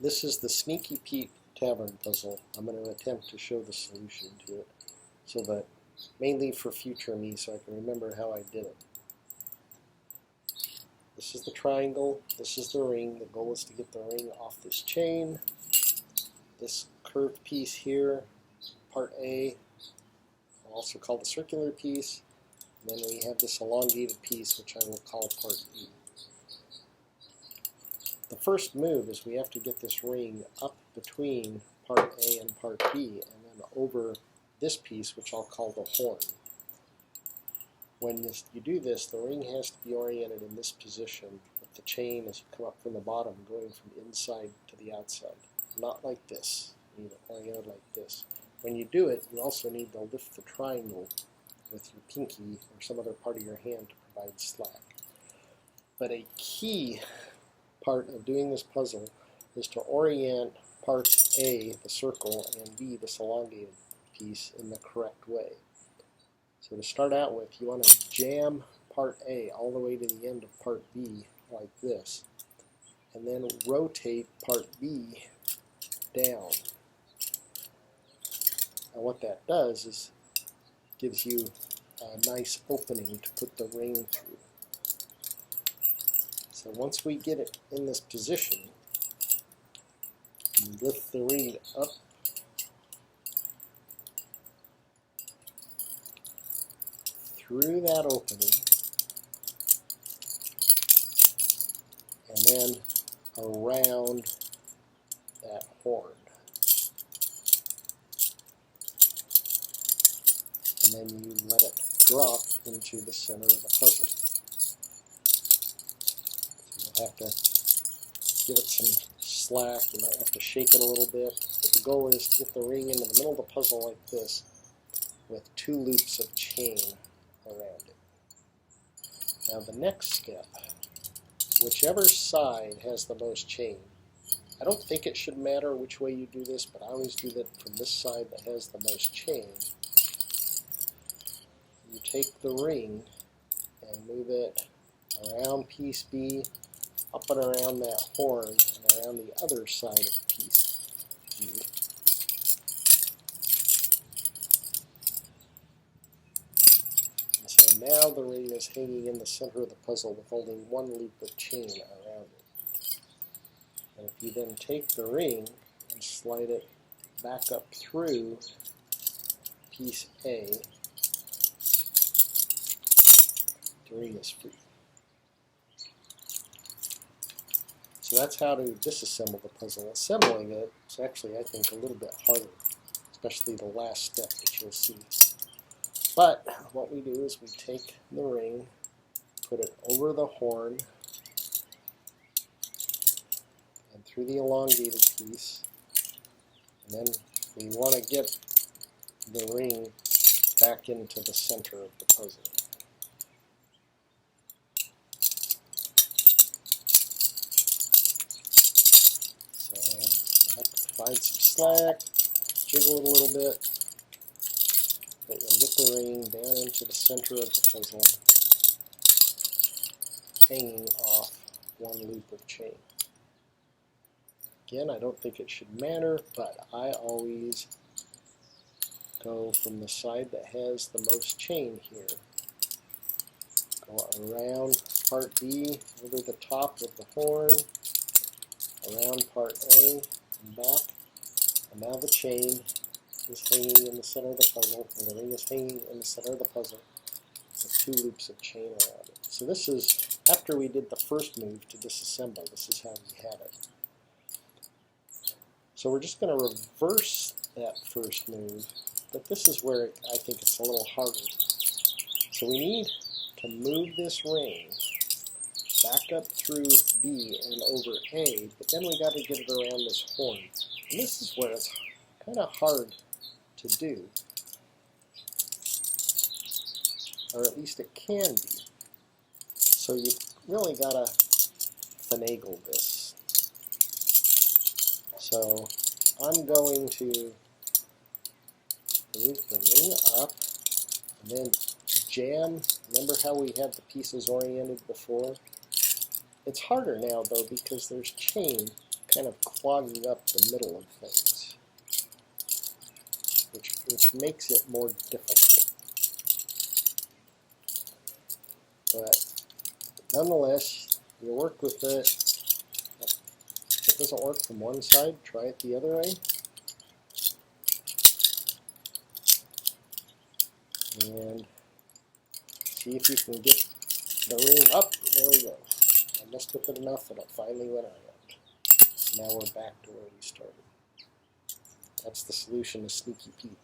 This is the Sneaky Pete Tavern puzzle. I'm going to attempt to show the solution to it, so that mainly for future me, so I can remember how I did it. This is the triangle, this is the ring. The goal is to get the ring off this chain. This curved piece here, part A, I'll also call the circular piece. And then we have this elongated piece, which I will call part B. The first move is we have to get this ring up between part A and part B, and then over this piece, which I'll call the horn. When you do this, the ring has to be oriented in this position, with the chain as you come up from the bottom, going from inside to the outside. Not like this. You need it oriented like this. When you do it, you also need to lift the triangle with your pinky or some other part of your hand to provide slack. But a key part of doing this puzzle is to orient part A, the circle, and B, this elongated piece, in the correct way. So to start out with, you want to jam part A all the way to the end of part B like this, and then rotate part B down. Now what that does is gives you a nice opening to put the ring through. So once we get it in this position, you lift the ring up through that opening, and then around that horn. And then you let it drop into the center of the puzzle. So you'll have to give it some slack, you might have to shake it a little bit, but the goal is to get the ring into the middle of the puzzle like this with 2 loops of chain around it. Now the next step, whichever side has the most chain, I don't think it should matter which way you do this, but I always do that from this side that has the most chain. You take the ring and move it around piece B, up and around that horn, and around the other side of piece B. And so now the ring is hanging in the center of the puzzle with only 1 loop of chain around it. And if you then take the ring and slide it back up through piece A, the ring is free. So that's how to disassemble the puzzle. Assembling it is actually, I think, a little bit harder, especially the last step that you'll see. But what we do is we take the ring, put it over the horn, and through the elongated piece, and then we want to get the ring back into the center of the puzzle. Provide some slack, jiggle it a little bit, but you'll get the ring down into the center of the puzzle, hanging off 1 loop of chain. Again, I don't think it should matter, but I always go from the side that has the most chain here. Go around part B, over the top of the horn, around part A, and back, and now the chain is hanging in the center of the puzzle, and the ring is hanging in the center of the puzzle with 2 loops of chain around it. So this is after we did the first move to disassemble. This is how we had it. So we're just going to reverse that first move, but this is where I think it's a little harder. So we need to move this ring back up through B and over A, but then we got to get it around this horn. And this is where it's kind of hard to do, or at least it can be. So you really got to finagle this. So I'm going to move the ring up and then jam. Remember how we had the pieces oriented before? It's harder now, though, because there's chain kind of clogging up the middle of things, which makes it more difficult. But nonetheless, you work with it. If it doesn't work from one side, try it the other way. And see if you can get the ring up. There we go. I messed with it enough that it finally went around. Now we're back to where we started. That's the solution to Sneaky Pete.